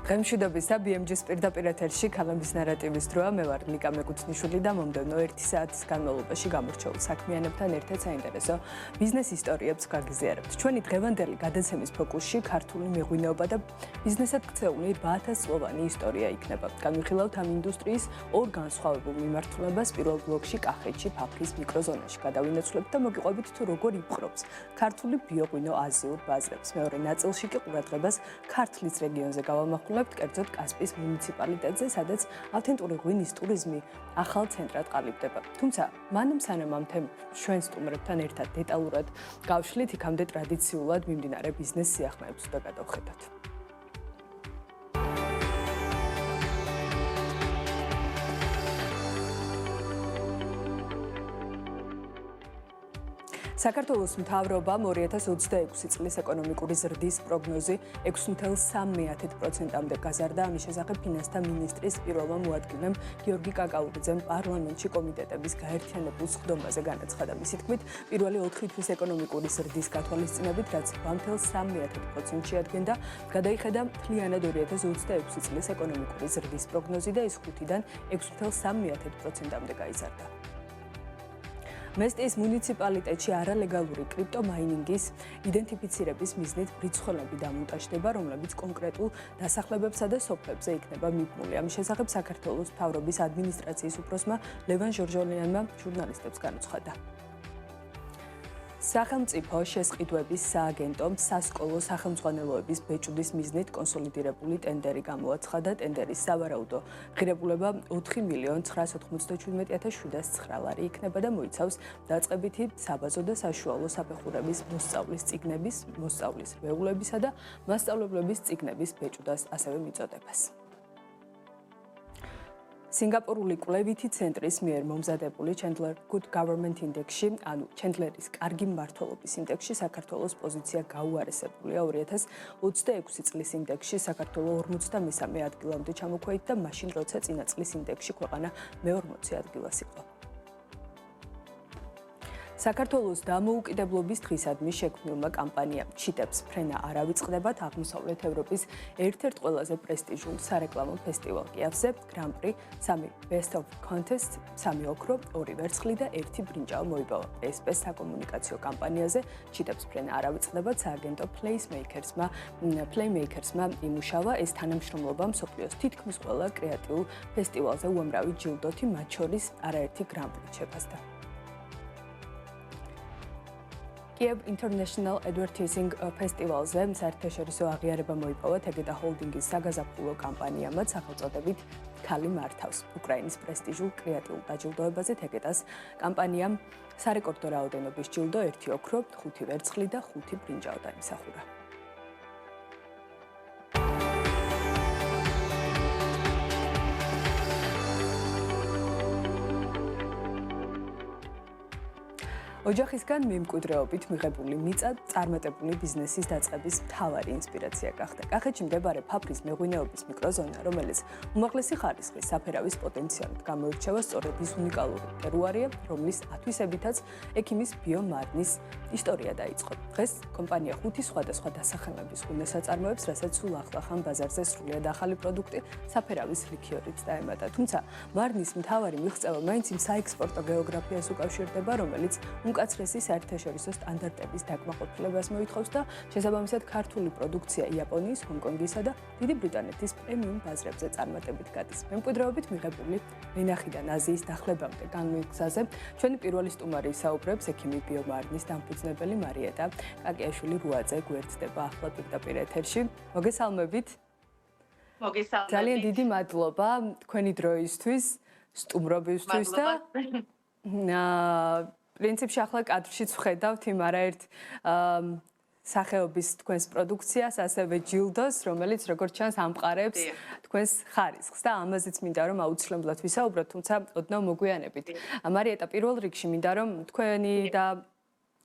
დღემშვიდობისა BMG-ის პირდაპირ ეთერში ქალების ნარატივის დროა. მე ვარ ნიკა მეკუთვნიშვილი და მომდევნო 1 საათის განმავლობაში გამორჩეულ საქმიანებთან ერთად საინტერესო ბიზნეს ისტორიებს გაგიზიარებთ. ჩვენი დღევანდელი გადაცემის ფოკუსში ქართული მეღვინეობა და ბიზნესად ქცეული 8000 წლოვანი ისტორია იქნება. განვიხილავთ ამ ინდუსტრიის ორ განსხვავებულ მიმართულებას. პირველ ბლოკში კახეთში, ფაფრის მიკროზონაში გადავინაცვლებთ და მოგიყვებით თუ როგორ იპყრობს ქართული ბიოღვინო აზიურ ბაზრებს. მეორე ნაწილში კი ყურადღებას ქართლის რეგიონზე გავამახვილებთ. კერძოდ კასპიის მუნიციპალიტეტზე, სადაც ავთენტური ღვინის ტურიზმი ახალ ცენტრად ყალიბდება. თუმცა, მანამ სანამ ამ თემებს ჩვენ სტუმრებთან ერთად დეტალურად გავშლით, იქამდე ტრადიციულად მიმდინარე ბიზნეს სიახლეებს უნდა გადავხედოთ. საქართველოს მთავრობამ 2026 წლის ეკონომიკური ზრდის პროგნოზი 6.3%-მდე გაზარდა. ამის შესახებ ფინანსთა მინისტრის პირველმა მოადგილემ გიორგი კაკაურიძემ პარლამენტში კომიტეტების გაერთიანებულ სხდომაზე განაცხადა. მისი თქმით, პირველი 4 თვის ეკონომიკური ზრდის გათვალისწინებით, რაც 1.3%-ში შეადგენდა, გადაიხედა მთლიანად 2026 წლის ეკონომიკური ზრდის პროგნოზი და ის 5-დან 6.3%-მდე გაიზარდა. მესტიის მუნიციპალიტეტში არალეგალური კრიპტომაინინგის იდენტიფიცირების მიზნით ბრიცხოლები დამონტაჟდება, რომლებიც კონკრეტულ დასახლებებსა და სოფლებზე იქნება მიბმული. ამის შესახებ საქართველოს მთავრობის ადმინისტრაციის უფროსმა ლევან ჟორჟოლიანმა ჟურნალისტებს განაცხადა. სახელმწიფო შესყიდვების სააგენტომ სასკოლო სახელმძღვანელოების ბეჭვდის მიზნით კონსოლიდირებული ტენდერი გამოაცხადა. ტენდერის სავარაუდო ღირებულება 4.997.709 ლარი იქნება და მოიცავს დაწყებითი, საბაზო და საშუალო საფეხურების მოსწავლის წიგნების, მოსწავლის მეუღლებისა და მასწავლებლების წიგნების ბეჭვდას ასევე მიწოდებას. სინგაპურული კვლევითი ცენტრის მიერ მომზადებული Chandler Good Government Index-ში, ანუ ჩენდლერის კარგი მმართველობის ინდექსში საქართველოს პოზიცია გაუარესებულია. 2026 წლის ინდექსში საქართველო 53 ადგილამდე ჩამოქვეით და მაშინ როცა წინა წლის ინდექსში ქვეყანა მე-40 ადგილას იყო. საქართველოს დამოუკიდებლობის დღისადმი შექმნილმა კამპანიამ ჩიტებს ფრენა არ ავიწყდებათ აღმოსავლეთ ევროპის ერთ-ერთ ყველაზე პრესტიჟულ სარეკლამო ფესტივალ კიევზე გრან-პრი 3 Best of Contest 3 ოქრო, 2 ვერცხლი და 1 ბრინჯაო მოიპოვა. PSP საკომუნიკაციო კამპანიაზე ჩიტებს ფრენა არ ავიწყდებათ სააგენტო Playmakers-მა იმუშავა. ეს თანამშრომლობა მსოფლიოს თითქმის ყველა კრეატიულ ფესტივალზე უამრავი ჯილდოთი, მათ შორის არაერთი გრან-პრი შეფასდა. Kiev International Advertising Festival-ზე საერთაშორისო აღიარება მოიპოვა თეგედა ჰოლდინგის საგაზაფხულო კამპანიამაც სახელწოდებით „ქალი მართავს“. უკრაინის პრესტიჟულ კრეატიულ დაჯილდოებაზე თეგედას კამპანიამ სარეკორდო რაოდენობის ჯილდო 1 ოქრო, 5 ვერცხლი და 5 ბრინჯაო დაიმსახურა. ოჯახისგან მემკვიდრეობით მიღებული მიწა წარმატებული ბიზნესის დაწყების მთავარი ინსპირაცია გახდა. კახეთში მდებარე ფაფრის მეღვინეობის მიკროზონა, რომელიც უმაღლესი ხარისხის საფერავის პოტენციალით გამოირჩევა, სწორედ ის უნიკალური ტერუარია, რომლის ათვისებითაც ექიმის ბიომარნის ისტორია დაიწყო. დღეს კომპანია 5 სხვადასხვა დასახელების ღვინოს აწარმოებს, რასაც სულ ახლახან ბაზარზე სრულიად ახალი პროდუქტი საფერავის ლიქიორით დაემატა. თუმცა მარნის მთავარი მიღწევა მაინც იმ საექსპორტო გეოგრაფიას უკავშირდება, რომელიც უკაცრესი საერთაშორისო სტანდარტების დაკმაყოფილებას მოითხოვს და შესაბამისად ქართული პროდუქცია იაპონიის, ჰონკონგისა და დიდი ბრიტანეთის პრემიუმ ბაზრებზე წარმატებით გადის. მემკვიდრეობით მიღებული ვენახიდან აზიის დახლებამდე განმგზაზე ჩვენი პირველი სტუმარი საუბრებს ექიმი ბიომარნის დამფუძნებელი მარიეტა კაკიაშვილი რუაძე გვერდდება ახლა პირდაპირ ეთერში. მოგესალმებით. მოგესალმებით. ძალიან დიდი მადლობა თქვენი დროისთვის, სტუმრობისთვის და პრინციპში ახლა კადრშიც ვხედავთ იმ არაერთ სახეობის თქვენს პროდუქციას, ასევე ჯილდოს, რომელიც როგორც ჩანს ამყარებს თქვენს ხარისხს და ამაზეც მინდა რომ აუცილებლად ვისაუბროთ, თუმცა ოდნავ მოგვიანებით. მარიეტა, პირველ რიგში მინდა რომ თქვენი და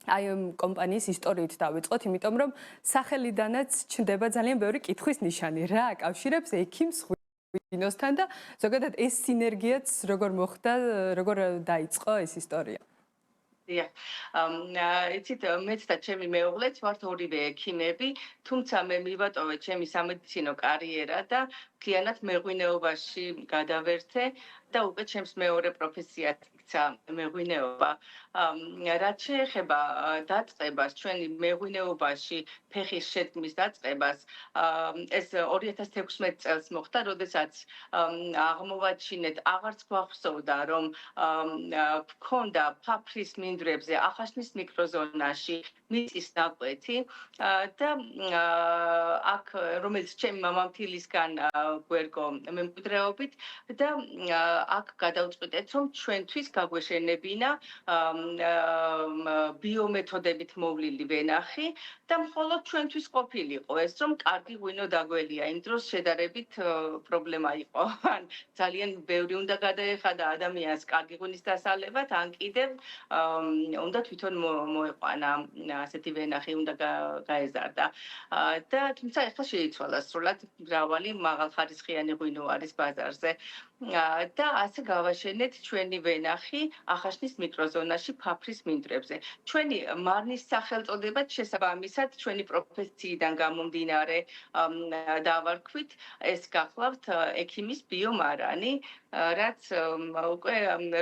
აი ამ კომპანიის ისტორიით დავიწყოთ, იმიტომ რომ სახელიდანაც ჩნდება ძალიან ბევრი კითხვის ნიშანი, რა აკავშირებს ექიმს ღვინოსთან და ზოგადად ეს სინერგიაც როგორ მოხდა, როგორ დაიწყო ეს ისტორია? დიახ. იცით, მეც და ჩემი მეუღლეც ვართ ორივე ექიმები, თუმცა მე მივატოვე ჩემი სამედიცინო კარიერა და მთლიანად მეღვინეობაში გადავერთე და უკვე ჩემს მეორე პროფესიად იქცა მეღვინეობა. რაც შეეხება დაწყებას, ჩვენი მეღვინეობაში ფეხის შეთქმის დაწყებას, ეს 2016 წელს მოხდა, როდესაც აღმოვაჩინეთ, აღარც გვახსოვდა, რომ გქონდა ფაფრის მინდვრებზე ახაშნის მიკროზონაში მიწის ნაკვეთი და აქ რომელიც ჩემი მამამთილისგან გვერგო მემკვიდრეობით და აქ გადავწყვიტეთ, რომ ჩვენთვის გაგვეშენებინა ბიომეთოდებით მოვლილი ვენახი და მხოლოდ ჩვენთვის ყოფილიყო ეს, რომ კარგი ღვინო დაგველია. იმ დროს შედარებით პრობლემა იყო. ან ძალიან ბევრი უნდა გადაეხადა ადამიანს კარგი ღვინის დასალევად, ან კიდევ უნდა თვითონ მოეყვანა ასეთი ვენახი უნდა გაეზარდა. და თუმცა ახლა შეიცვალა სრულად, მრავალი მაღალხარისხიანი ღვინო არის ბაზარზე. და ასე გავაშენეთ ჩვენი ვენახი ახაშნის მიკროზონაში ფაფრის მინდვრებზე. ჩვენი მარნის სახელწოდება შესაბამისად ჩვენი პროფესიიდან გამომდინარე დავარქვით, ეს გახლავთ ექიმის ბიომარანი, რაც უკვე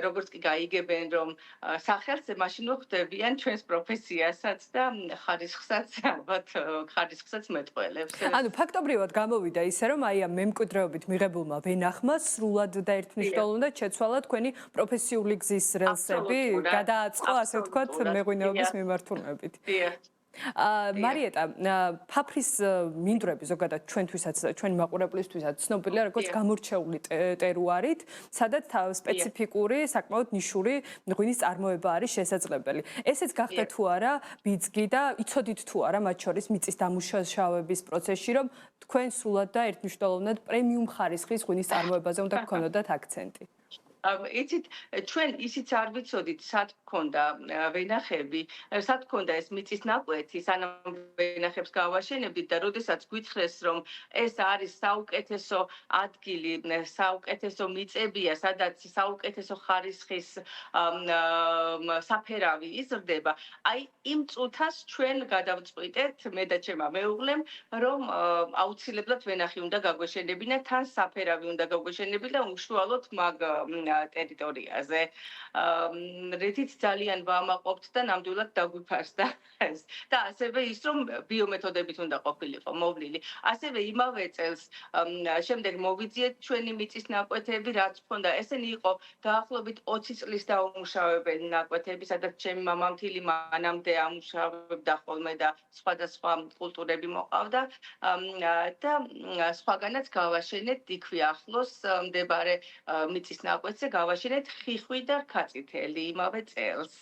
როგორც კი გაიგებენ, რომ სახელს მაშინ მოხვდებიან ჩვენს პროფესიასაც და ხარისხსაც, ალბათ ხარისხსაც მეტყველებს. ანუ ფაქტობრივად გამოვიდა ისე, რომ აი ამ მემკვიდრეობით მიღებულმა ვენახმა სრულად და ერთმნიშვნელოვნად შეცვალა თქვენი პროფესიული გზის რელსები, გადააწყო, ასე ვთქვათ, მეღვინეობის მიმართულებით. მარიეტა, ფაფრის მინდვრები ზოგადად ჩვენთვისაც, ჩვენი მაყურებლისთვისაც ცნობილია როგორც გამორჩეული ტერუარით, სადაც სპეციფიკური, საკმაოდ ნიშური ღვინის წარმოება არის შესაძლებელი. ესეც გახდა თუ არა ბიძგი და იცოდით თუ არა მათ შორის მიწის დამუშავების პროცესში, რომ თქვენ სრულად და ერთმნიშვნელოვნად პრემიუმ ხარისხის ღვინის წარმოებაზე უნდა გქონოდათ აქცენტი. იცით, ჩვენ ისიც არ ვიცოდით, სად გქონდა ვენახები, სად გქონდა ეს მიწის ნაკვეთი, სანამ ვენახებს გავაშენებდით და როდესაც გვითხრეს, რომ ეს არის საუკეთესო ადგილი, საუკეთესო მიწებია, სადაც საუკეთესო ხარისხის საფერავი იზრდება, აი იმ წუთას ჩვენ გადავწყვიტეთ, მე და ჩემმა მეუღლემ, რომ აუცილებლად ვენახი უნდა გაგვეშენებინა, თან საფერავი უნდა გაგვეშენებინა უშუალოდ მაგ ტერიტორიაზე. რითიც ძალიან ვამაყობთ და ნამდვილად დაგვიფარსდა ეს. და ასევე ის, რომ ბიომეთოდებით უნდა ყოფილიყო მოვლილი. ასევე იმავე წელს შემდეგ მოვიძიეთ ჩვენი მიწის ნაკვეთები, რაც ჰქონდა. ესენი იყო დაახლოებით 20 წლის დაუმუშავებელი ნაკვეთები, სადაც ჩემი მამამთილი მანამდე ამუშავებდა ხოლმე და სხვადასხვა კულტურები მოყავდა. და სხვაგანაც გავაშენეთ იქვე ახლოს მდებარე მიწის ნაკვეთზე გავაშენეთ ხიხვი და რქაწითელი იმავე წელს.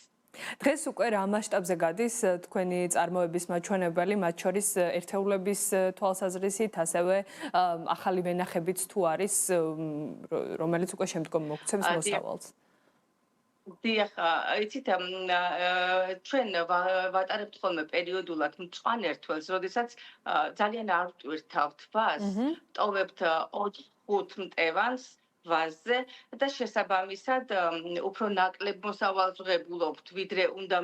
დღეს უკვე რა მასშტაბზე გადის თქვენი წარმოების მაჩვენებელი, მათ შორის ერთეულების თვალსაზრისით, ასევე ახალი ვენახებიც თუ არის, რომელიც უკვე შემდგომ მოგცემს მოსავალს. დიახ, იცით, ჩვენ ვატარებთ ხოლმე პერიოდულად მწვან ერთველს, როდესაც ძალიან არ ვტვირთავთ თვას, ტოვებთ 4-5 მტევანს ვაზზე და შესაბამისად უფრო ნაკლებ მოსავალს ვღებულობთ, ვიდრე უნდა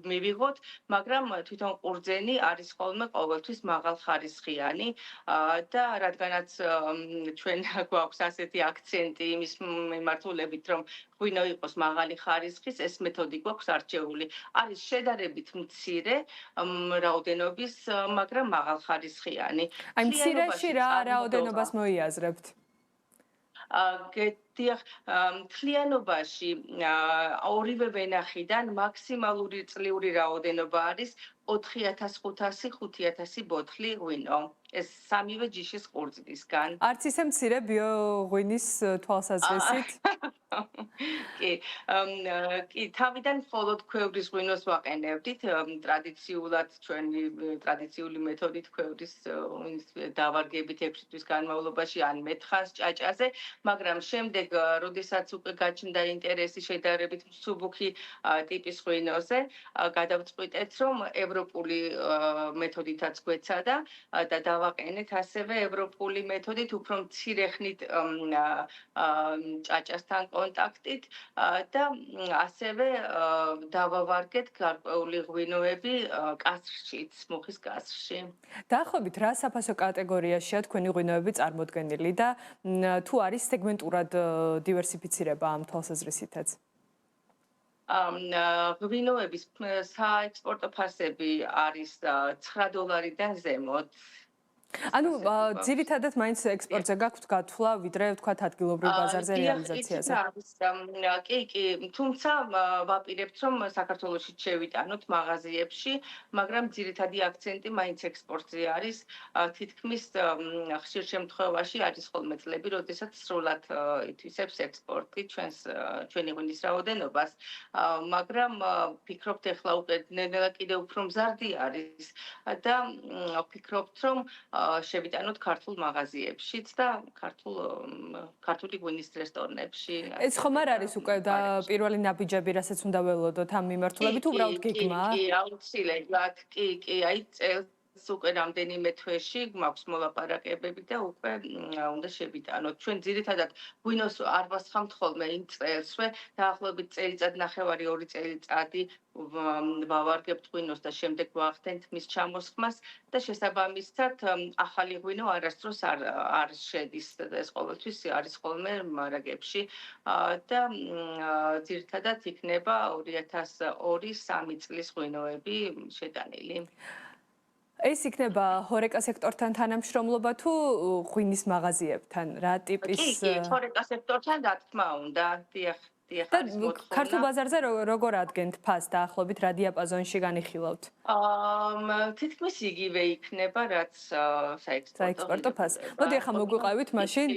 მივიღოთ, მაგრამ თვითონ ყურძენი არის ხოლმე ყოველთვის მაღალხარისხიანი და რადგანაც ჩვენ გვაქვს ასეთი აქცენტი იმის მიმართულებით, რომ ღვინო იყოს მაღალი ხარისხის, ეს მეთოდი გვაქვს არჩეული. არის შედარებით მცირე რაოდენობის, მაგრამ მაღალხარისხიანი. აი მცირეში რა რაოდენობას მოიაზრებთ? დიახ, მთლიანობაში ორივე ვენახიდან მაქსიმალური წლიური რაოდენობა არის 4500-5000 ბოთლი ღვინო. ეს სამივე ჯიშის ყურძნისგან. არც ისე მცირე ბიოღვინის თვალსაზრისით? კი, თავიდან მხოლოდ ქვევრის ღვინოს ვაყენებდით, ტრადიციულად ჩვენი ტრადიციული მეთოდით ქვევრის დავარგებით 6 თვის განმავლობაში ან მეთხას ჭაჭაზე, მაგრამ შემდეგ, როდესაც უკვე გაჩნდა ინტერესი შედარებით მსუბუქი ტიპის ღვინოზე, გადავწყვიტეთ, რომ ევროპული მეთოდითაც გვეცადა და დავაყენეთ ასევე ევროპული მეთოდით უფრო მცირე ხნით ჭაჭასთან კონტაქტით და ასევე დავავარგეთ გარკვეული ღვინოები კასრშიც, მუხის კასრში. დაახლოებით რა საფასო კატეგორიაშია თქვენი ღვინოები წარმოდგენილი და თუ არის სეგმენტურად დივერსიფიცირება ამ თვალსაზრისითაც? ღვინოების საექსპორტო ფასები არის $9-დან ზემოთ. ანუ ძირითადად მაინც ექსპორტზე გაქვთ გათვლა, ვიდრე ვთქვათ ადგილობრივ ბაზარზე რეალიზაციაზე. კი, თუმცა ვაპირებთ, რომ საქართველოში შევიტანოთ მაღაზიებში, მაგრამ ძირითადი აქცენტი მაინც ექსპორტზე არის. თითქმის ხშირ შემთხვევაში არის ხოლმე წლები, როდესაც სრულად ითვისებს ექსპორტი ჩვენი ღვინის რაოდენობას, მაგრამ ვფიქრობთ, ეხლა უკვე ნელა კიდევ უფრო მზარდი არის და ვფიქრობთ, რომ შევიტანოთ ქართულ მაღაზიებშიც და ქართული ღვინის რესტორნებში. ეს ხომ არ არის უკვე და პირველი ნაბიჯები, რასაც უნდა ველოდოთ ამ მიმართულებით, უბრალოდ გიგმა? კი, აუცილებლად, კი, აი წელს უკვე რამდენიმე თვეში გვაქვს მოლაპარაკებები და უკვე უნდა შევიტანოთ. ჩვენ ძირითადად ღვინოს არ ვასხამთ ხოლმე იმ წელსვე, დაახლოებით წელიწად-ნახევარი, 2 წელიწადი ვავარგებთ ღვინოს და შემდეგ ვახდენთ მის ჩამოსხმას და შესაბამისად ახალი ღვინო არასდროს არ შედის ეს ყოველთვის არის ხოლმე მარაგებში და ძირითადად იქნება 2002-3 წლის ღვინოები შეტანილი. ეს იქნება ჰორეკა სექტორთან თანამშრომლობა თუ ღვინის მაღაზიებთან? რა ტიპის? კი, ჰორეკა სექტორთან რა თქმა უნდა, დიახ. და ქართულ ბაზარზე როგორ ადგენთ ფასს დაახლოებით რა დიაპაზონში განიხილავთ? თითქმის იგივე იქნება, რაც საექსპორტო ფასი. მოდი ახლა მოგვიყავით მაშინ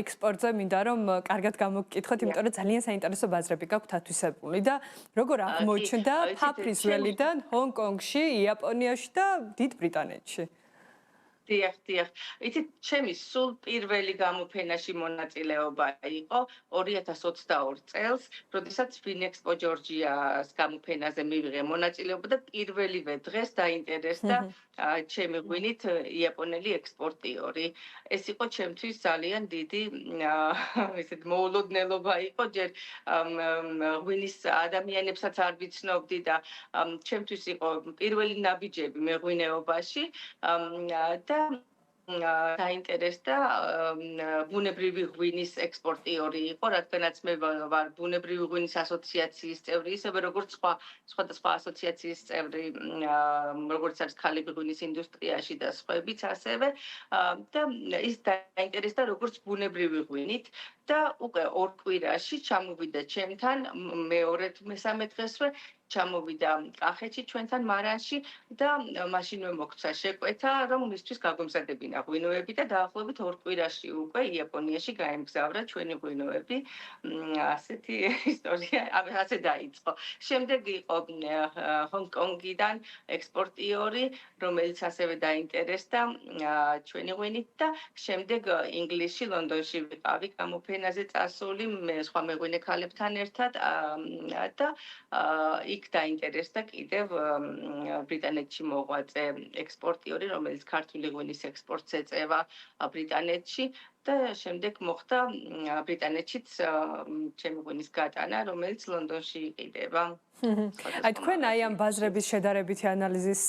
ექსპორტზე მინდა რომ კარგად გამოგკითხოთ, იმიტომ რომ ძალიან საინტერესო ბაზრები გაქვთ ათვისებული და როგორ აღმოჩნდა ფაფრის ველიდან ჰონკონგში, იაპონიაში და დიდ ბრიტანეთში? დიახ. იცით, ჩემი სულ პირველი გამოფენაში მონაწილეობა იყო 2022 წელს, როდესაც FinExpo Georgia-ს გამოფენაზე მივიღე მონაწილეობა და პირველივე დღეს დაინტერესდა ჩემი ღვინით იაპონელი ექსპორტიორი. ეს იყო ჩემთვის ძალიან დიდი ესეთ მოულოდნელობა იყო, ჯერ ღვინის ადამიანებსაც არ ვიცნობდი და ჩემთვის იყო პირველი ნაბიჯები მეღვინეობაში და დაინტერესდა ბუნებრივი ღვინის ექსპორტიორი იყო, რადგანაც მე ვარ ბუნებრივი ღვინის ასოციაციის წევრი, ისევე როგორც სხვადასხვა ასოციაციის წევრი, როგორც არის ქალები ღვინის ინდუსტრიაში და სხვაებიც ასევე და ის დაინტერესდა როგორც ბუნებრივი ღვინით და უკვე 2 კვირაში ჩამოვიდა ჩემთან მესამე დღესვე ჩამოვიდა კახეთში ჩვენთან მარანში და მაშინვე მოგცა შეკვეთა რომ მისთვის გაგვემზადებინა ღვინოები და დაახლოებით 2 კვირაში უკვე იაპონიაში გაემგზავრა ჩვენი ღვინოები. ასეთი ისტორია, ასე დაიწყო. შემდეგ იყო ჰონკონგიდან ექსპორტიორი, რომელიც ასევე დაინტერესდა ჩვენი ღვინით და შემდეგ ინგლისში, ლონდონში ვიყავი გამოფენაზე წასული მე სხვა მეღვინე ქალებთან ერთად და იქ დაინტერესდა კიდევ ბრიტანეთში მოღვაწე ექსპორტიორი, რომელიც ქართული ღვინის ექსპორტს ეწევა ბრიტანეთში და შემდეგ მოხდა ბრიტანეთშიც ჩემი ღვინის გატანა, რომელიც ლონდონში იყიდება. აი თქვენ აი ამ ბაზრების შედარებითი ანალიზის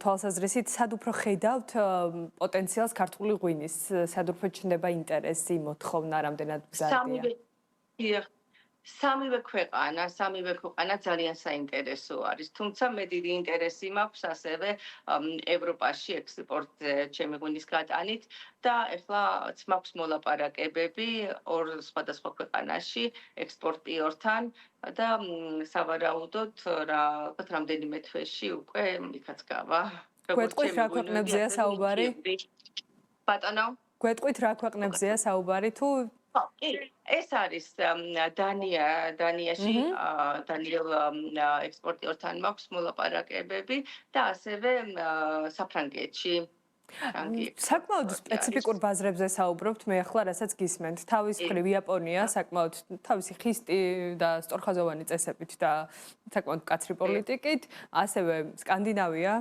თვალსაზრისით სად უფრო ხედავთ პოტენციალს ქართული ღვინის? სად უფრო ჩნდება ინტერესი, მოთხოვნა, რამდენად მზარდია? სამივე ქვეყანა ძალიან საინტერესო არის, თუმცა მე დიდი ინტერესი მაქვს ასევე ევროპაში ექსპორტზე ჩემი ღვინის გატანით და ეხლა მაქვს მოლაპარაკებები 2 სხვადასხვა ქვეყანაში ექსპორტიორთან და სავარაუდოდ რამდენიმე თვეში უკვე იქაც გავა. გვეტყვით რა ქვეყნებზეა საუბარი? ბატონო? გვეტყვით რა ქვეყნებზეა საუბარი თუ ეს არის დანიაში დანიელ ექსპორტიორთან მაქვს მოლაპარაკებები და ასევე საფრანგეთში. საკმაოდ სპეციფიკურ ბაზრებზე საუბრობთ მე ახლა რასაც გისმენთ. თავის მხრივ იაპონია საკმაოდ თავისი ხისტი და სწორხაზოვანი წესებით და საკმაოდ მკაცრი პოლიტიკით, ასევე სკანდინავია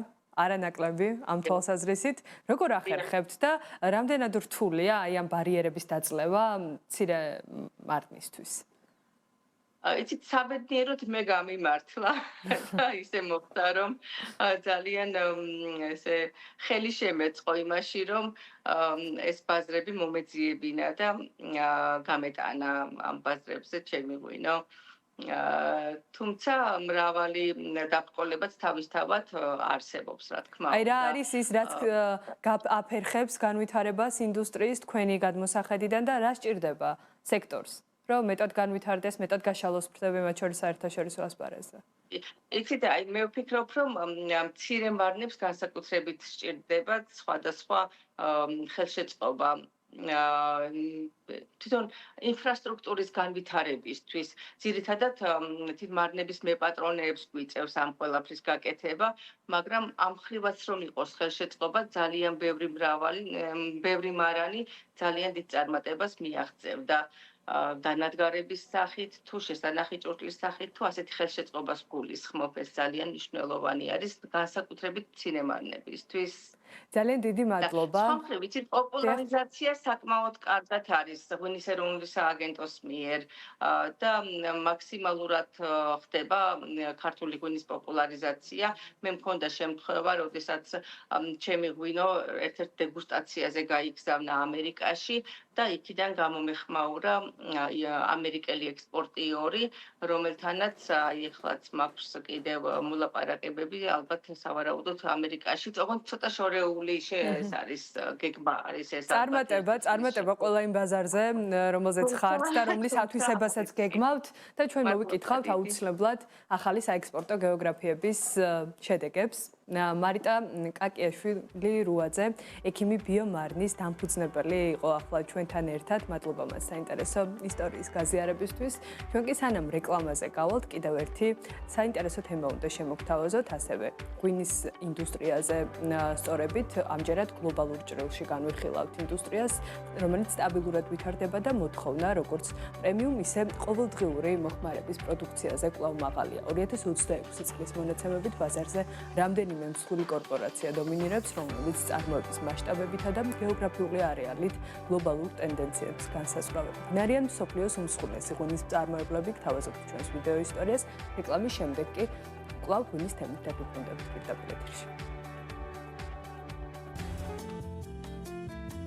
არანაკლები ამ თვალსაზრისით. როგორ ახერხებთ და რამდენად რთულია აი ამ ბარიერების დაწლევა მცირე მარნისთვის? იცით, საბედნიეროდ მე გამიმართლა და ისე მოხდა, რომ ძალიან ესე ხელი შემეწყო იმაში, რომ ეს ბაზრები მომეძიებინა და გამეტანა ამ ბაზრებზე ჩემი ღვინო. თუმცა მრავალი დაბრკოლებაც თავისთავად არსებობს, რა თქმა უნდა. აი რა არის ის, რაც აფერხებს განვითარებას ინდუსტრიის თქვენი გადმოსახედიდან და რა სჭირდება სექტორს? რომ მეტად განვითარდეს, მეტად გაშალოს ფრთები მათ შორის საერთაშორისო ასპარეზზე. იცით, აი მე ვფიქრობ, რომ მცირე მარნებს განსაკუთრებით სჭირდება სხვადასხვა ხელშეწყობა. თვითონ ინფრასტრუქტურის განვითარებისთვის, ძირითადად თვით მარნების მეპატრონეებს გვიწევს ამ ყველაფრის გაკეთება, მაგრამ ამ ხრივაც რომ იყოს ხელშეწყობა, ძალიან ბევრი მარანი ძალიან დიდ წარმატებას მიაღწევდა. განადგარების სახით, თუ შესანახი ჭურჭლის სახით, თუ ასეთი ხელშეწყობას გულისხმობ, ეს ძალიან მნიშვნელოვანი არის განსაკუთრებით მცირე მარნებისთვის. ძალიან დიდი მადლობა. სხვა მხრივ, იცით, პოპულარიზაცია საკმაოდ კარგად არის ღვინის ეროვნული სააგენტოს მიერ და მაქსიმალურად ხდება ქართული ღვინის პოპულარიზაცია. მე მქონდა შემთხვევა, როდესაც ჩემი ღვინო ერთ-ერთ დეგუსტაციაზე გაიგზავნა ამერიკაში და იქიდან გამომეხმაურა ამერიკელი ექსპორტიორი, რომელთანაც ეხლაც მაქვს კიდევ მოლაპარაკებები, ალბათ სავარაუდოდ ამერიკაში. ოღონდ ცოტა შორეული ეს არის გეგმა არის ეს. წარმატება ყველა იმ ბაზარზე, რომელზეც ხართ და რომლის ათვისებასაც გეგმავთ და ჩვენ მოვიკითხავთ აუცილებლად ახალი საექსპორტო გეოგრაფიების შედეგებს. მარიტა კაკიაშვილი რუაძე, ექიმი ბიომარნის დამფუძნებელი იყო ახლა ჩვენთან ერთად. მადლობა მას საინტერესო ისტორიის გაზიარებისთვის. ჩვენ კი სანამ რეკლამაზე გავალთ, კიდევ ერთი საინტერესო თემა უნდა შემოგთავაზოთ, ასევე ღვინის ინდუსტრიაზე სწორებით ამჯერად გლობალურ ჭრილში განვიხილავთ ინდუსტრიას, რომელიც სტაბილურად ვითარდება და მოთხოვნა როგორც პრემიუმ, ისე ყოველდღიური მოხმარების პროდუქციაზე კვლავ მაღალია. 2026 წლის მონაცემებით ბაზარზე რამდენიმე მსხვილი კორპორაცია დომინირებს, რომელიც წარმოების მასშტაბებითა და გეოგრაფიული არეალით გლობალურ ტენდენციებს განსაზღვრავენ. არიან მსოფლიოს უმსხვილესი ღვინის მწარმოებლები, გთავაზობთ ჩვენს ვიდეო ისტორიას. რეკლამის შემდეგ კი კვლავ ღვინის თემით დაგვიბრუნდებით პირდაპირ ეთერში.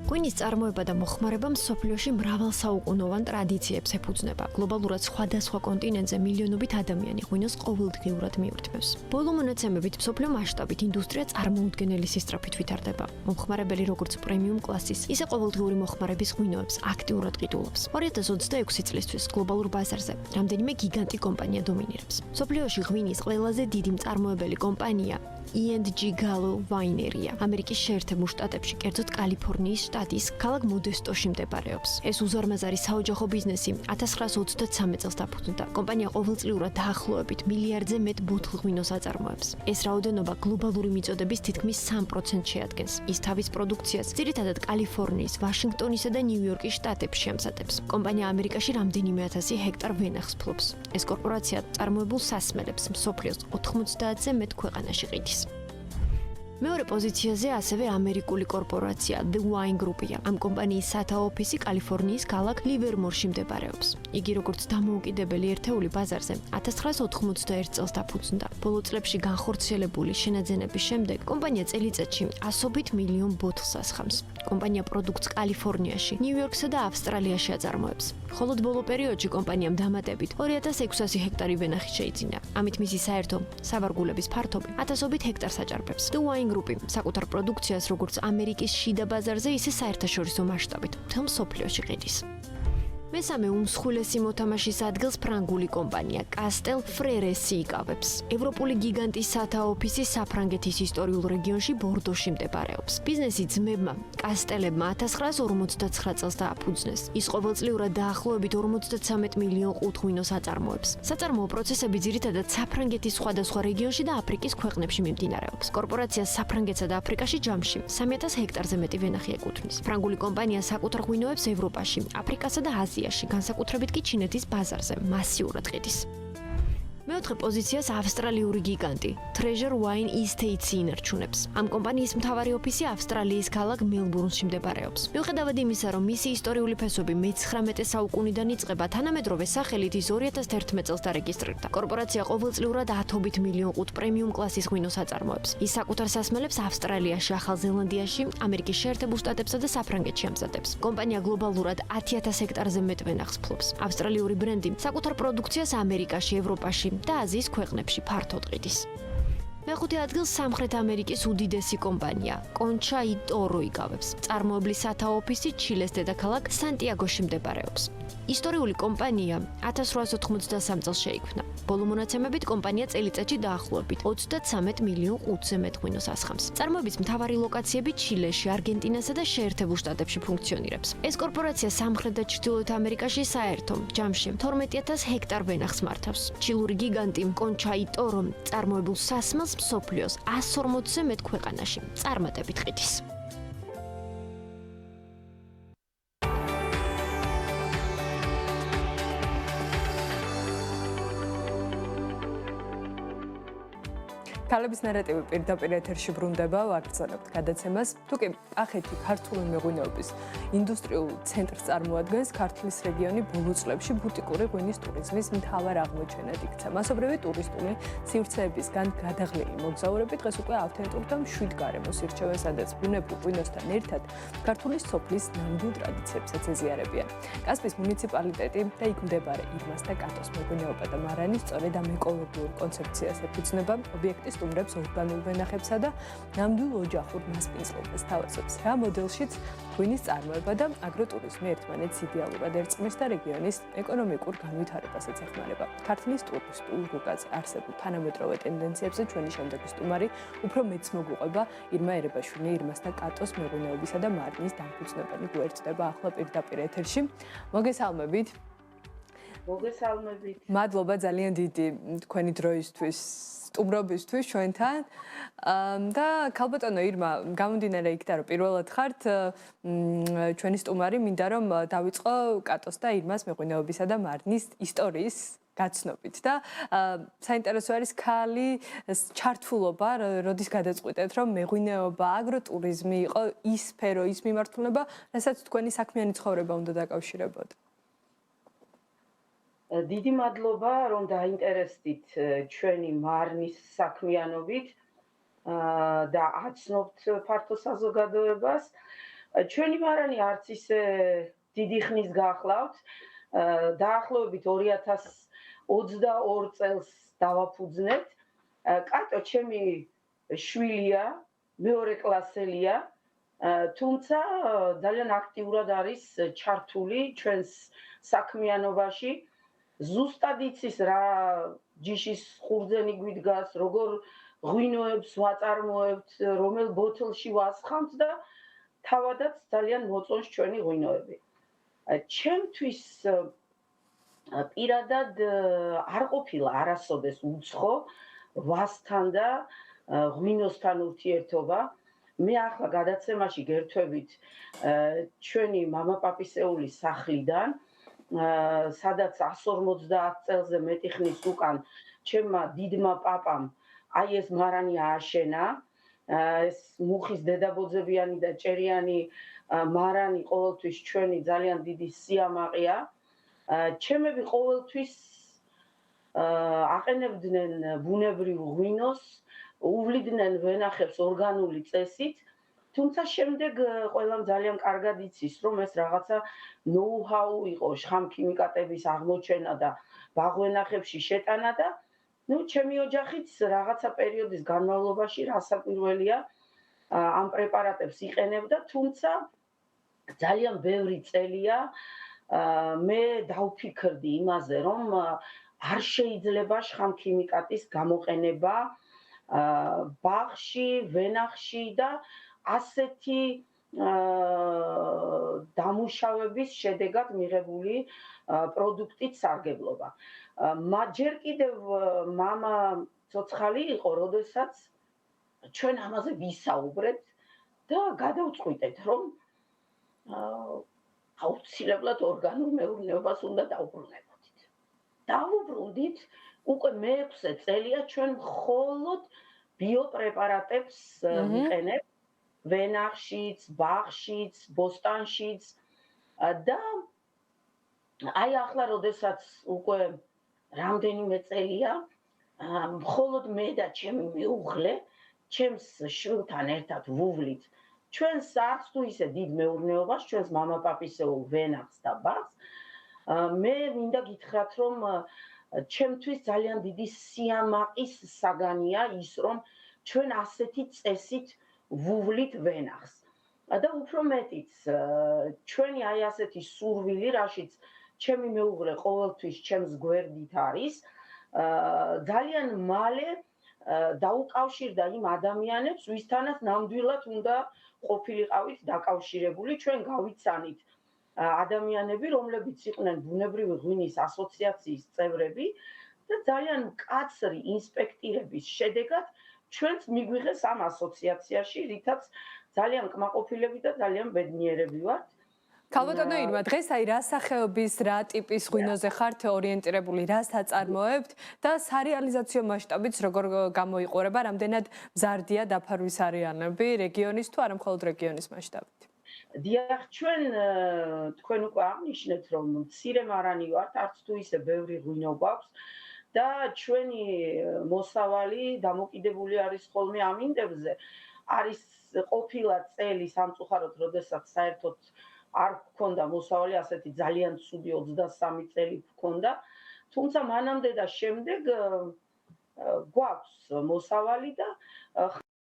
ღვინის წარმოება და მოხმარება მსოფლიოში მრავალ საუკუნოვან ტრადიციებს ეფუძნება. გლობალურად სხვადასხვა კონტინენტზე მილიონობით ადამიანი ღვინოს ყოველდღიურად მიირთმევს. ბოლო მონაცემებით მსოფლიო მასშტაბით ინდუსტრია წარმოუდგენელი სისწრაფით ვითარდება. მომხმარებელი როგორც პრემიუმ კლასის, ისე ყოველდღიური მოხმარების ღვინოებს აქტიურად ყიდულობს. 2026 წლისთვის გლობალურ ბაზარზე რამდენიმე გიგანტი კომპანია დომინირებს. მსოფლიოში ღვინის ყველაზე დიდი მწარმოებელი კომპანია E&G Gallo Winery-ია. ამერიკის შეერთებულ შტატებში, კერძოდ კალიფორნიის შტატის ქალაქ მოდესტოში მდებარეობს. ეს უზარმაზარი საოჯახო ბიზნესი 1923 წელს დაფუძნდა. კომპანია ყოველწლიურად დაახლოებით მილიარდზე მეტ ბოთლ ღვინოს აწარმოებს. ეს რაოდენობა გლობალური მიწოდების თითქმის 3% შეადგენს. ის თავის პროდუქციას ძირითადად კალიფორნიის, ვაშინგტონისა და ნიუ-იორკის შტატებში ამზადებს. კომპანია ამერიკაში რამდენიმე ათასი ჰექტარ ვენახს ფლობს. ეს კორპორაცია წარმოებულ სასმელებს მსოფლიოს 90-ზე მეტ ქვეყანაში ყიდის. მეორე პოზიციაზე ასევე ამერიკული კორპორაცია The Wine Group-ია. ამ კომპანიის სათაო ოფისი კალიფორნიის ქალაქ ლივერმორში მდებარეობს. იგი როგორც დამოუკიდებელი ერთეული ბაზარზე 1991 წელს დაფუძნდა. ბოლო წლებში განხორციელებული შენაძენების შემდეგ კომპანია წელიწადში ასობით მილიონ ბოთლს ასხამს. კომპანია პროდუქტს კალიფორნიაში, ნიუ-იორკსა და ავსტრალიაში აწარმოებს. ხოლო ბოლო პერიოდში კომპანიამ დამატებით 2600 ჰექტარი ვენახი შეიძინა. ამით მისი საერთო სავარგულების ფართობი 1000 ჰექტარს აჭარბებს. The Wine Group-ი საკუთარ პროდუქციას როგორც ამერიკის შიდა ბაზარზე, ისე საერთაშორისო მასშტაბით მთელ მსოფლიოში ყიდის. მესამე უმსხვილესი მოთამაშის ადგილს ფრანგული კომპანია Castel Frères-ი იკავებს. ევროპული გიგანტის სათაო ოფისი საფრანგეთის ისტორიულ რეგიონში ბორდოში მდებარეობს. ბიზნესი ძმებმა კასტელებმა 1959 წელს დააფუძნეს. ის ყოველწლიურად დაახლოებით 53 მილიონ ყუთ ღვინოს აწარმოებს. საწარმოო პროცესები ძირითადად საფრანგეთის სხვადასხვა რეგიონში და აფრიკის ქვეყნებში მიმდინარეობს. კორპორაციას საფრანგეთსა და აფრიკაში ჯამში 3000 ჰექტარზე მეტი ვენახი ეკუთვნის. ფრანგული კომპანია საკუთარ ღვინოებს ევროპაში, აფრიკასა და აზიაში, განსაკუთრებით კი ჩინეთის ბაზარზე მასიურად ყიდის. მეოთხე პოზიციას ავსტრალიური გიგანტი Treasure Wine Estates ინარჩუნებს. ამ კომპანიის მთავარი ოფისი ავსტრალიის ქალაქ მელბურნში მდებარეობს. მიუხედავად იმისა, რომ მისი ისტორიული ფესვები მე-19 საუკუნიდან იწყება, თანამედროვე სახელით ის 2011 წელს დარეგისტრირდა. კორპორაცია ყოველწლიურად 10 მილიონ ყუთ პრემიუმ კლასის ღვინოს აწარმოებს. ის საკუთარ სასმელებს ავსტრალიაში, ახალ ზელანდიაში, ამერიკის შეერთებულ შტატებსა და საფრანგეთში ამზადებს. კომპანია გლობალურად 10,000 ჰექტარზე მეტ ვენახს ფლობს. ავსტრალიური ბრენდი საკუთარ პროდუქციას ამერიკაში, ევროპაში და აზიის ქვეყნებში ფართოდ ყიდის. მეხუთე ადგილს სამხრეთ ამერიკის უდიდესი კომპანია Concha y Toro იკავებს. წარმოებლის სათაო ოფისი ჩილეს დედაქალაქ სანტიაგოში მდებარეობს. ისტორიული კომპანია 1893 წელს შეიქმნა. ბოლო მონაცემებით კომპანია წელიწადში დაახლოებით 33 მილიონ ყუთზე მეტ ღვინოს ასხამს. წარმოების მთავარი ლოკაციები ჩილეში, არგენტინასა და შეერთებულ შტატებში ფუნქციონირებს. ეს კორპორაცია სამხრეთ და ჩრდილოეთ ამერიკაში საერთო ჯამში 12,000 ჰექტარ ვენახს მართავს. ჩილური გიგანტი Concha y Toro წარმოებულ სასმელს მსოფლიოს 140-ზე მეტ ქვეყანაში წარმატებით ყიდის. ქალების ნარატივი პირდაპირ ეთერში ბრუნდება, ვაგრძელებთ გადაცემას. თუკი კახეთი ქართული მეღვინეობის ინდუსტრიულ ცენტრს წარმოადგენს, ქართლის რეგიონი ბოლო წლებში ბუტიკური ღვინის ტურიზმის მთავარ აღმოჩენად იქცა. მასობრივი ტურისტული სივრცეებისგან გადაღლილი მოგზაურები დღეს უკვე ავთენტურ და მშვიდ გარემოს ირჩევენ, სადაც ბუნებრივ ღვინოსთან ერთად ქართული სოფლის ნამდვილ ტრადიციებსაც ეზიარებიან. კასპის მუნიციპალიტეტი და იქ მდებარე ირმას და კატოს მეღვინეობა და მარანი სწორედ ამ ეკოლოგიურ კონცეფციას ეფუძნება. ობიექტი სტუმრებს ორგანულ ვენახებსა და ნამდვილ ოჯახურ მასპინძლობას თავაზობს. რა მოდელშიც ღვინის წარმოება და აგროტურიზმი ერთმანეთს იდეალურად ერწყმის და რეგიონის ეკონომიკურ განვითარებასაც ეხმარება. ქართლის ტურისტულ რუკაზე არსებულ თანამედროვე ტენდენციებზე ჩვენი შემდეგი სტუმარი უფრო მეც მოგუყვება. ირმა ერებაშვილი, ირმას და კატოს მეღვინეობისა და მარნის დამფუძნებელი გვერდდება ახლა პირდაპირ ეთერში. მოგესალმებით. მოგესალმებით. მადლობა ძალიან დიდი თქვენი დროისთვის. სტუმრობისთვის ჩვენთან და ქალბატონო ირმა, გამომდინარე იქიდან რომ პირველად ხართ ჩვენი სტუმარი, მინდა რომ დავიწყო კატოს და ირმას მეღვინეობისა და მარნის ისტორიის გაცნობით და საინტერესო არის ქალი ჩართულობა, როდის გადაწყვიტეთ რომ მეღვინეობა, აგროტურიზმი იყო ის სფერო, ის მიმართულება, რასაც თქვენი საქმიანი ცხოვრება უნდა დაკავშირებოდა. დიდი მადლობა, რომ დაინტერესდით ჩვენი მარნის საქმიანობით და აცნობთ ფართო საზოგადოებას. ჩვენი მარანი არც ისე დიდი ხნის გახლავთ. დაახლოებით 2022 წელს დავაფუძნეთ. კატო ჩემი შვილია, მეორე კლასელია, თუმცა ძალიან აქტიურად არის ჩართული ჩვენს საქმიანობაში. ზუსტად იცის რა ჯიშის ხურძენი გვიდგას, როგორ ღვინოებს ვაწარმოებთ, რომელ ბოთლში ვასხამთ და თავადაც ძალიან მოწონს ჩვენი ღვინოები. ჩემთვის პირადად არ ყოფილა არასოდეს უცხო ვასთან და ღვინოსთან ურთიერთობა. მე ახლა გადაცემაში გერთვებით ჩვენი მამაპაპისეულის სახლიდან, სადაც 150 წელზე მეტი ხნის უკან ჩემმა დიდმა პაპამ აი ეს მარანი ააშენა. ეს მუხის დედაბოძებიანი და ჭერიანი მარანი ყოველთვის ჩვენი ძალიან დიდი სიამაყეა. ჩემები ყოველთვის აყენებდნენ ბუნებრივ ღვინოს, უვლიდნენ ვენახებს ორგანული წესით. თუმცა შემდეგ ყველამ ძალიან კარგად იცის, რომ ეს რაღაცა ნოუ-ჰაუ იყო, შხამქიმიკატების აღმოჩენა და ბაღვენახებში შეტანა და ჩემი ოჯახიც რაღაცა პერიოდის განმავლობაში რასაკვირველია ამ პრეპარატებს იყენებდა, თუმცა ძალიან ბევრი წელია მე დავფიქრდი იმაზე, რომ არ შეიძლება შხამქიმიკატის გამოყენება ბაღში, ვენახში და ასეთი დამუშავების შედეგად მიღებული პროდუქტით სარგებლობა. ჯერ კიდევ მამა ცოცხალი იყო, როდესაც ჩვენ ამაზე ვისაუბრეთ და გადავწყვიტეთ, რომ აუცილებლად ორგანულ მეურნეობას უნდა დავბრუნებოდით. დავუბრუნდით უკვე მე-6 წელია ჩვენ მხოლოდ ბიოპრეპარატებს ვიყენებთ ვენახშიც, ბაღშიც, ბოსტანშიც და აი ახლა როდესაც უკვე რამდენიმე წელია მხოლოდ მე და ჩემი მეუღლე ჩემს შვილთან ერთად ვუვლით ჩვენს არც თუ ისე დიდ მეურნეობას, ჩვენს მამაპაპისეულ ვენახს და ბაღს. მე მინდა გითხრათ, რომ ჩემთვის ძალიან დიდი სიამაყის საგანია ის, რომ ჩვენ ასეთი წესით ვუვლით ვენახს. და უფრო მეტიც, ჩვენი აი ასეთი სურვილი, რაშიც ჩემი მეუღლე ყოველთვის ჩემს გვერდით არის, ძალიან მალე დაუკავშირდა იმ ადამიანებს, ვისთანაც ნამდვილად უნდა ყოფილიყავით დაკავშირებული, ჩვენ გავიცანით ადამიანები, რომლებიც იყვნენ ბუნებრივი ღვინის ასოციაციის წევრები და ძალიან მკაცრი ინსპექტირების შედეგად ჩვენც მიგვიღეს ამ ასოციაციაში, რითაც ძალიან კმაყოფილები და ძალიან ბედნიერები ვართ. ქალბატონო ირმა, დღეს აი რა სახეობის, რა ტიპის ღვინოზე ხართ ორიენტირებული, რას აწარმოებთ და სარეალიზაციო მასშტაბიც როგორ გამოიყურება, რამდენად მზარდია დაფარვის არეალები რეგიონის თუ არა მხოლოდ რეგიონის მასშტაბით? დიახ, თქვენ უკვე აღნიშნეთ, რომ მცირე მარანი ვართ, არც თუ ისე ბევრი ღვინო გვაქვს და ჩვენი მოსავალი დამოკიდებული არის ხოლმე ამ ინდებზე. არის ყოფილა წელი სამწუხაროდ, როდესაც საერთოდ არ გქონდა მოსავალი, ასეთი ძალიან ცუდი 23 წელი გქონდა. თუმცა მანამდე და შემდეგ გვაქვს მოსავალი და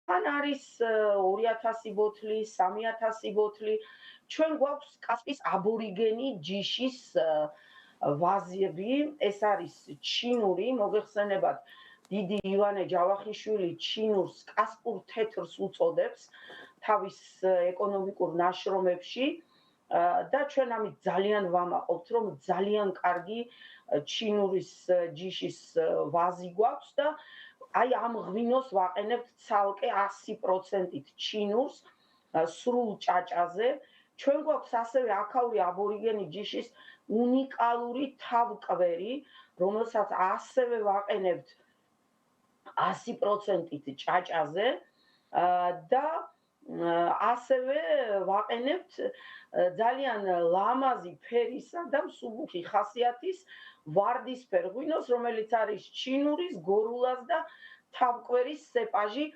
ხან არის 2000 ბოთლი, 3000 ბოთლი. ჩვენ გვაქვს კასპის აბორიგენი ჯიშის ვაზები, ეს არის ჩინური, მოგეხსენებათ, დიდი ივანე ჯავახიშვილი ჩინურს კასპურ თეთრს უწოდებს თავის ეკონომიკურ ნაშრომებში და ჩვენ ამით ძალიან ვამაყობთ, რომ ძალიან კარგი ჩინურის ჯიშის ვაზი გვაქვს და აი ამ ღვინოს ვაყენებთ ცალკე 100%-ით ჩინურს სრულ ჭაჭაზე. ჩვენ გვაქვს ასევე აქაური აბორიგენი ჯიშის უნიკალური თავკვერი, რომელსაც ასევე ვაყენებთ 100%-ით ჭაჭაზე და ასევე ვაყენებთ ძალიან ლამაზი ფერისა და მსუბუქი ხასიათის ვარდისფერ ღვინოს, რომელიც არის ჩინურის, გორულას და თავკვერის სეპაჟი.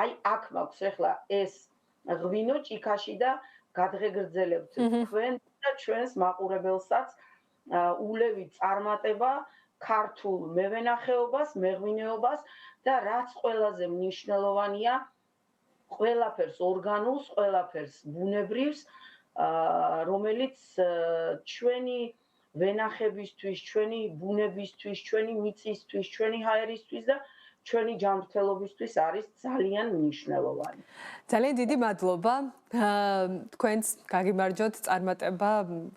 აი აქ მაქვს ახლა ეს ღვინო ჭიქაში და გადღეგრძელებთ თქვენ და ჩვენს მაყურებელსაც ულევი წარმატება ქართულ მევენახეობას, მეღვინეობას და რაც ყველაზე მნიშვნელოვანია, ყველაფერს ორგანულს, ყველაფერს ბუნებრივს, რომელიც ჩვენი ვენახებისთვის, ჩვენი ბუნებისთვის, ჩვენი მიწისთვის, ჩვენი ჰაერისთვის და ჩვენი ჯანმრთელობისთვის არის ძალიან მნიშვნელოვანი. ძალიან დიდი მადლობა. თქვენს გაგიმარჯოთ წარმატება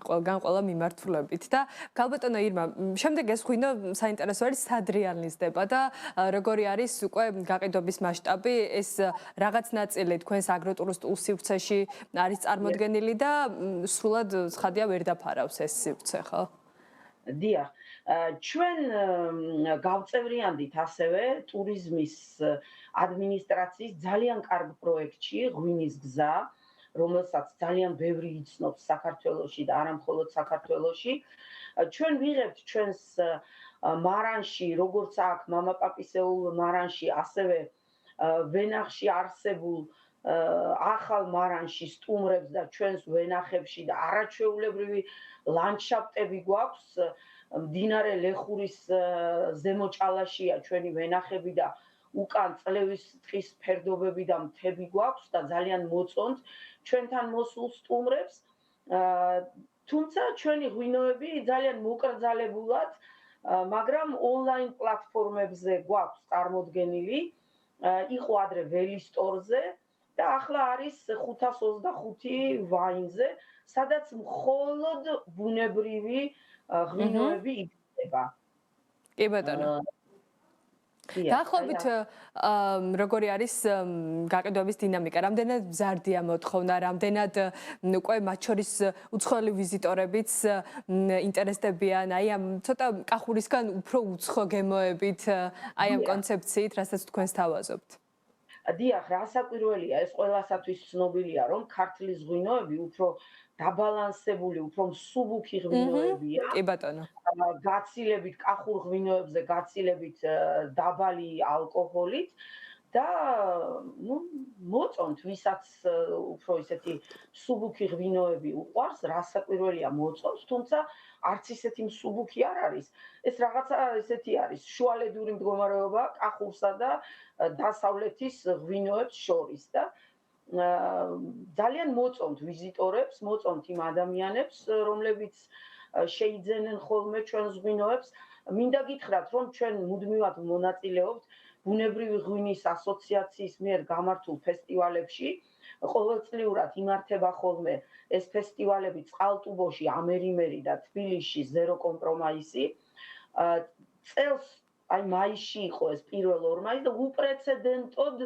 ყველგან ყველა მიმართულებით და ქალბატონო ირმა, შემდეგ ეს ღვინო საინტერესო არის სად რეალიზდება და როგორი არის უკვე გაყიდვების მასშტაბი, ეს რაღაც ნაწილი თქვენს აგროტურისტულ სივრცეში არის წარმოდგენილი და სრულად ცხადია ვერ დაფარავს ეს სივრცე, ხო? დიახ. ჩვენ გავწევრიანდით ასევე ტურიზმის ადმინისტრაციის ძალიან კარგ პროექტში ღვინის გზა, რომელსაც ძალიან ბევრი იცნობს საქართველოში და არა მხოლოდ საქართველოში. ჩვენ ვიღებთ ჩვენს მარანში, როგორც აქ მამაპაპისეულ მარანში, ასევე ვენახში არსებულ ახალ მარანში სტუმრებს და ჩვენს ვენახებში და არაჩვეულებრივი ლანდშაფტები გვაქვს. მდინარე ლეხურის ზემოჭალაშია ჩვენი ვენახები და უკან წლევის ტყის ფერდობები და მთები გვაქვს და ძალიან მოწონთ ჩვენთან მოსულ სტუმრებს. თუმცა ჩვენი ღვინოები ძალიან მოკრძალებულად, მაგრამ ონლაინ პლატფორმებზე გვაქვს წარმოდგენილი. იყო ადრე ველისტორზე და ახლა არის 525 ვაინზე, სადაც მხოლოდ ბუნებრივი ღვინოები იგდება. კი ბატონო. დაახლოებით როგორი არის გაყიდვების დინამიკა? რამდენად მზარდია მოთხოვნა, რამდენად უკვე მათ შორის უცხოელი ვიზიტორებიც ინტერესდებიან აი ამ ცოტა კახურისგან უფრო უცხო გემოებით, აი ამ კონცეფციით, რასაც თქვენ სთავაზობთ? დიახ, რასაკვირველია, ეს ყველასათვის ცნობილია, რომ ქართლის ღვინოები უფრო დაბალანსებული, უფრო მსუბუქი ღვინოებია. კი ბატონო. გაცილებით კახურ ღვინოებზე გაცილებით დაბალი ალკოჰოლით და მოწონთ, ვისაც უფრო ისეთი მსუბუქი ღვინოები უყვარს, რასაკვირველია მოწონთ, თუმცა არც ისეთი მსუბუქი არ არის. ეს რაღაცა ესეთი არის, შუალედური მდგომარეობა კახურსა და დასავლეთის ღვინოებს შორის და ძალიან მოწონთ ვიზიტორებს, მოწონთ იმ ადამიანებს, რომლებიც შეიძენენ ხოლმე ჩვენს ღვინოებს. მინდა გითხრათ, რომ ჩვენ მუდმივად მონაწილეობთ ბუნებრივი ღვინის ასოციაციის მიერ გამართულ ფესტივალებში. ყოველწლიურად იმართება ხოლმე ეს ფესტივალები წყალტუბოში, ამერიმერი და თბილისში ზერო კომპრომაისი. წელს აი მაისში იყო ეს პირველ 2 მაისს და უპრეცედენტოდ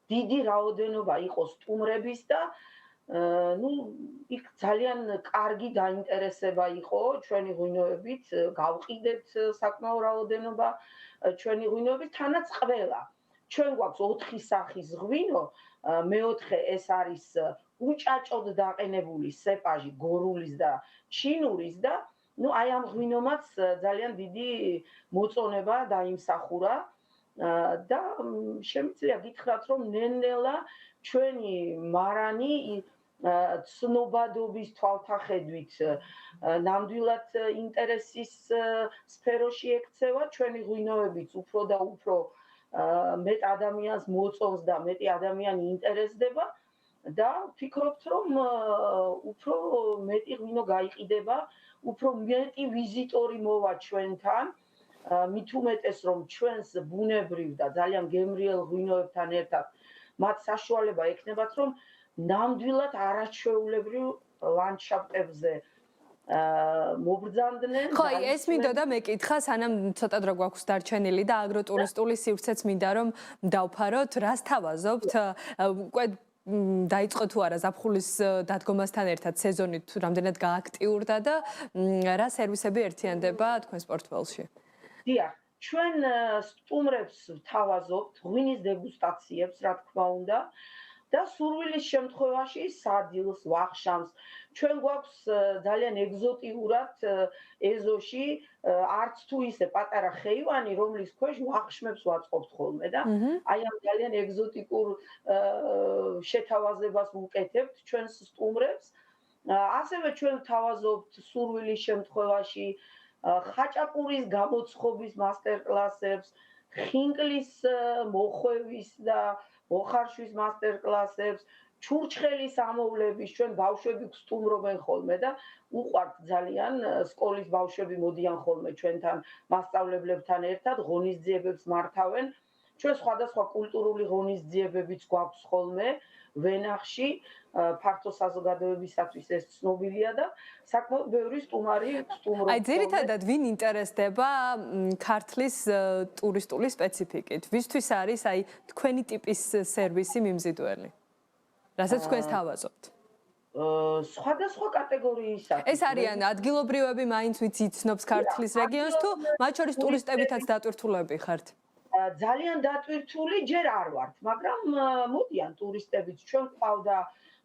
დიდი რაოდენობა იყო სტუმრების და იქ ძალიან კარგი დაინტერესება იყო ჩვენი ღვინოებით, გავყიდეთ საკმაო რაოდენობა ჩვენი ღვინოებით, თანაც ყველა. ჩვენ გვაქვს 4 სახის ღვინო, მეოთხე ეს არის უჭაჭოდ დაყენებული სეპაჟი გორულის და ჩინურის და აი ამ ღვინომაც ძალიან დიდი მოწონება დაიმსახურა. და შემიძლია გითხრათ, რომ ნელ-ნელა ჩვენი მარანი ცნობადობის თვალთახედვით ნამდვილად ინტერესის სფეროში ექცევა, ჩვენი ღვინოებიც უფრო და უფრო მეტ ადამიანს მოწონს და მეტი ადამიანი ინტერესდება და ვფიქრობთ, რომ უფრო მეტი ღვინო გაიყიდება, უფრო მეტი ვიზიტორი მოვა ჩვენთან. მით უმეტეს რომ ჩვენს ბუნებრივ და ძალიან გემრიელ ღვინოებთან ერთად მათ საშუალება ექნებათ რომ ნამდვილად არაჩვეულებრივ ლანდშაფტებზე მობრძანდნენ. ხო, ეს მინდოდა მეკითხა, სანამ ცოტა დრო გვაქვს დარჩენილი და აგროტურისტული სივრცეც მინდა რომ დავფაროთ, რას თავაზობთ? უკვე დაიწყო თუ არა ზაფხულის დადგომასთან ერთად სეზონი თუ რამდენად გააქტიურდა და რა სერვისები ერთიანდება თქვენს პორტფელში? დიახ, ჩვენ სტუმრებს ვთავაზობთ ღვინის დეგუსტაციებს, რა თქმა უნდა, და სურვილის შემთხვევაში სადილს, ვახშამს. ჩვენ გვაქვს ძალიან ეგზოტიურად ეზოში არც თუ ისე პატარა ხეივანი, რომლის ქვეშ ვახშმებს ვაწყობთ ხოლმე და აი ამ ძალიან ეგზოტიკურ შეთავაზებას ვუკეთებთ ჩვენს სტუმრებს. ასევე ჩვენ ვთავაზობთ სურვილის შემთხვევაში ხაჭაპურის გამოცხობის მასტერკლასებს, ხინკლის მოხვევის და მოხარშვის მასტერკლასებს, ჩურჩხელის ამოვლების, ჩვენ ბავშვები გსტუმრობენ ხოლმე და უყვართ ძალიან სკოლის ბავშვები მოდიან ხოლმე ჩვენთან მასწავლებლებთან ერთად ღონისძიებებს მართავენ. ჩვენ სხვადასხვა კულტურული ღონისძიებებიც გვაქვს ხოლმე ვენახში, ფართო საზოგადოებისათვის ეს ცნობილია და საკმაოდ ბევრი სტუმარი სტუმრობს. აი ძირითადად ვინ ინტერესდება ქართლის ტურისტული სპეციფიკით? ვისთვის არის აი თქვენი ტიპის სერვისი მიმზიდველი? რასაც თქვენ სთავაზობთ? სხვადასხვა კატეგორიისა. ეს არიან ადგილობრივები, მაინც ვიც იცნობს ქართლის რეგიონს თუ მათ შორის ტურისტებითაც დატვირთულები ხართ? ძალიან დატვირთული ჯერ არ ვართ, მაგრამ მოდიან ტურისტებიც. ჩვენ ყავდა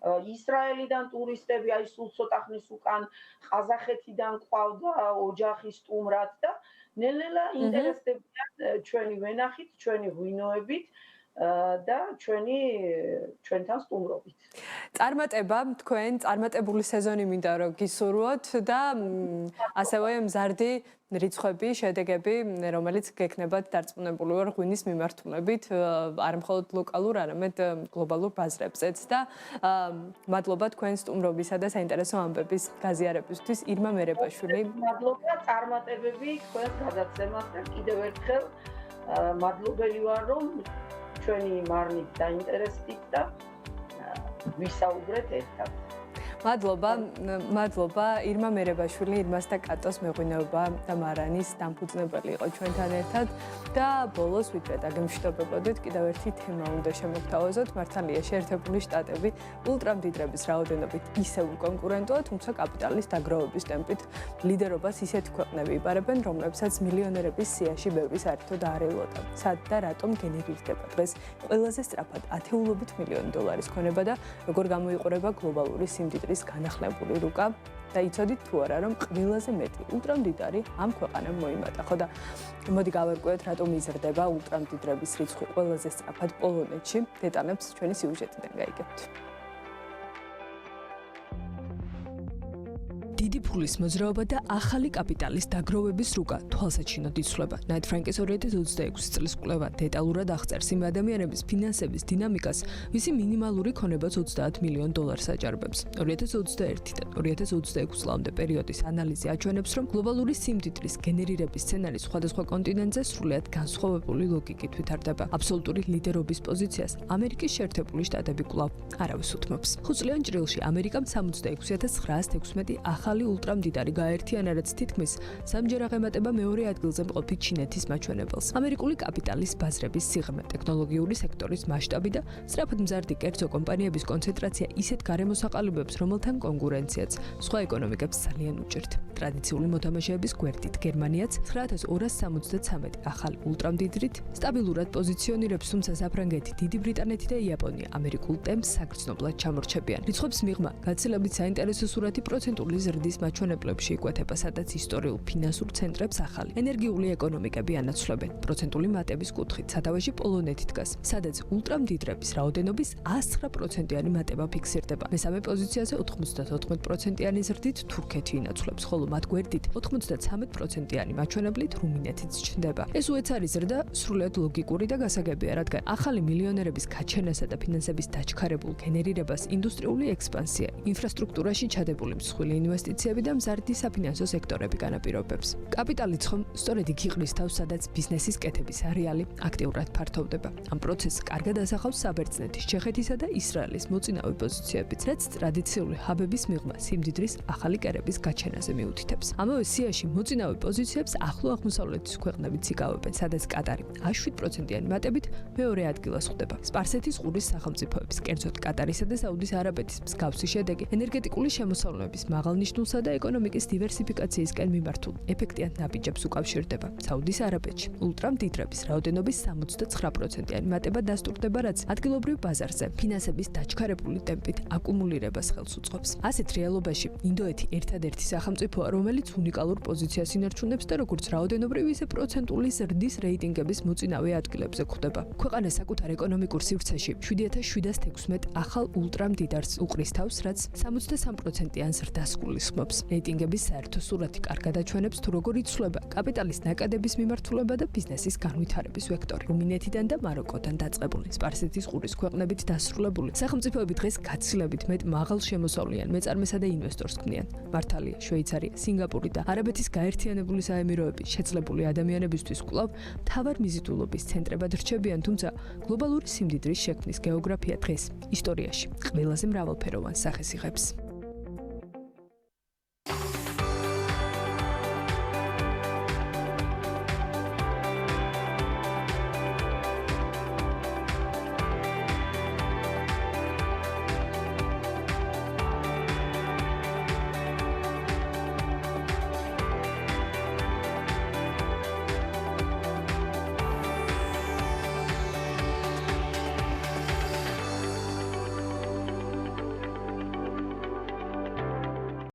ისრაელიდან ტურისტები, აი სულ ცოტა ხნის უკან ყაზახეთიდან ყავდა ოჯახი სტუმრად და ნელ-ნელა ინტერესდებიან ჩვენი ვენახით, ჩვენი ღვინოებით და ჩვენთან სტუმრობით. წარმატება თქვენ, წარმატებული სეზონი მინდა რომ გისურვოთ და ასევე მზარდი რიცხვები, შედეგები, რომელიც გექნებათ დარწმუნებული ვარ ღვინის მიმართულებით, არა მხოლოდ ლოკალურ, არამედ გლობალურ ბაზრებზეც და მადლობა თქვენ სტუმრობისა და საინტერესო ამბების გაზიარებისთვის ირმა მერებაშვილი. მადლობა წარმატებები თქვენს გადაცემას და კიდევ ერთხელ მადლობელი ვარ რომ ჩვენი მარნით დაინტერესდით და ვისაუბრეთ ერთად. მადლობა ირმა მერებაშვილი, ირმას და კატოს მეღვინეობა და მარანის დამფუძნებელი იყო ჩვენთან ერთად და ბოლოს ვიდრე დაგემშვიდობებოდით, კიდევ ერთი თემა უნდა შემოგთავაზოთ. მართალია, შეერთებული შტატები ულტრამდიდრების რაოდენობით ისევ კონკურენტოა, თუმცა კაპიტალის დაგროვების ტემპით ლიდერობას ისეთი ქვეყნები იბარებენ, რომლებსაც მილიონერების სიაში ბევრი საერთოდ არ ელოდა. სად და რატომ გენერირდება დღეს ყველაზე სწრაფად ათეულობით მილიონი დოლარის ქონება და როგორ გამოიყურება გლობალური სიმდიდრის განახლებული რუკა და იცოდით თუ არა, რომ ყველაზე მეტი ულტრამდიდარი ამ ქვეყანამ მოიმატა. ხო და მოდი გავერკვევთ, რატომ იზრდება ულტრამდიდრების რიცხვი ყველაზე სწრაფად პოლონეთში. დეტალებს ჩვენი სიუჟეტიდან გაიგებთ. დიდი ფულის მოძრაობა და ახალი კაპიტალის დაგროვების რუკა თვალსაჩინოდ იცვლება. Knight Frank's 2026 წლის კვლევა დეტალურად აღწერს იმ ადამიანების ფინანსების დინამიკას, ვისი მინიმალური ქონებაც 30 მილიონ დოლარს აჭარბებს. 2021-დან 2026 წლამდე პერიოდის ანალიზი აჩვენებს, რომ გლობალური სიმდიდრის გენერირების სცენარი სხვადასხვა კონტინენტზე სრულიად განსხვავებული ლოგიკით ვითარდება. აბსოლუტური ლიდერობის პოზიციას ამერიკის შეერთებული შტატები კვლავ არავის უთმობს. 5 წლიან ჭრილში ამერიკამ 66916 ახალი ულტრამდიდარი გააერთიანა, რაც თითქმის სამჯერ აღემატება მეორე ადგილზე მყოფი ჩინეთის მაჩვენებელს. ამერიკული კაპიტალის ბაზრების სიღრმე, ტექნოლოგიური სექტორის მასშტაბი და სწრაფად მზარდი კერძო კომპანიების კონცენტრაცია ისეთ გარემოსაყალიბებს, რომელთან კონკურენციაც სხვა ეკონომიკებს ძალიან უჭირთ. ტრადიციული მოთამაშეების გვერდით გერმანიაც 9273 ახალი ულტრამდიდრით სტაბილურად პოზიციონირებს, თუმცა საფრანგეთი, დიდი ბრიტანეთი და იაპონია ამერიკულ ტემპს საგრძნობლად ჩამორჩებიან. რიცხვებს მიღმა გაცილებით საინტერესო სურათი პროცენტული ზრდის მაჩვენებლებში იკვეთება, სადაც ისტორიულ ფინანსურ ცენტრებს ახალი ენერგიული ეკონომიკები ანაცვლებენ. პროცენტული მატების კუთხით სათავეში პოლონეთი დგას, სადაც ულტრამდიდრების რაოდენობის 109%-იანი მატება ფიქსირდება. მესამე პოზიციაზე 94%-იანი ზრდით თურქეთი ინაცვლებს, ხოლო მათ გვერდით 93%-იანი მაჩვენებლით რუმინეთიც ჩნდება. ეს უეცარი ზრდა სრულიად ლოგიკური და გასაგებია, რადგან ახალი მილიონერების გაჩენასა და ფინანსების დაჩქარებულ გენერირებას ინდუსტრიული ექსპანსია, ინფრასტრუქტურაში ჩადებული მსხვილი ინვესტიციები და მზარდი საფინანსო სექტორები განაპირობებს. კაპიტალიც ხომ სწორედ იქ იყრის თავს, სადაც ბიზნესის კეთების არეალი აქტიურად ფართოვდება. ამ პროცესს კარგად ასახავს საბერძნეთის, ჩეხეთისა და ისრაელის მოწინავე პოზიციებიც, რაც ტრადიციული ჰაბების მიღმა სიმდიდრის ახალი კერების გაჩენაზე მიუთითებს. ამავე სიაში მოწინავე პოზიციებს ახლო აღმოსავლეთის ქვეყნებიც იკავებენ, სადაც კატარი 7%-იანი მატებით მეორე ადგილას ხვდება. სპარსეთის ყურის სახელმწიფოების, კერძოდ კატარისა და საუდის არაბეთის მსგავსი შედეგი ენერგეტიკული შემოსავლების მაღალნიშნულსა და ეკონომიკის დივერსიფიკაციისკენ მიმართულ ეფექტიან ნაბიჯებს უკავშირდება. საუდის არაბეთში ულტრამდიდრების რაოდენობის 69%-იანი მატება დასტურდება, რაც ადგილობრივ ბაზარზე ფინანსების დაჩქარებული ტემპით აკუმულირებას ხელს უწყობს. ასეთ რეალობაში ინდოეთი ერთადერთი სახელმწიფოა, რომელიც უნიკალურ პოზიციას ინარჩუნებს და როგორც რაოდენობრივ, ისე პროცენტული ზრდის რეიტინგების მოწინავე ადგილებზე ხვდება. ქვეყანა საკუთარ ეკონომიკურ სივრცეში 7716 ახალ ულტრამდიდარს უყრის თავს, რაც 63%-იან ზრდას გულისხმობს. რეიტინგების საერთო სურათი კარგად აჩვენებს, თუ როგორ იცვლება კაპიტალის ნაკადების მიმართულება და ბიზნესის განვითარების ვექტორი. რუმინეთიდან და მაროკოდან დაწყებული სპარსეთის ყურის ქვეყნებით დასრულებული სახელმწიფოები დღეს გაცილებით მეტ მაღალ შემოსავლიან მეწარმესა და ინვესტორს ქმნიან. მართალია, შვეიცარია, სინგაპური და არაბეთის გაერთიანებული საემიროები შეძლებული ადამიანებისთვის კვლავ მთავარ მიზიდულობის ცენტრებად რჩებიან, თუმცა გლობალური სიმდიდრის შექმნის გეოგრაფია დღეს ისტორიაში ყველაზე მრავალფეროვან სახეს იღებს.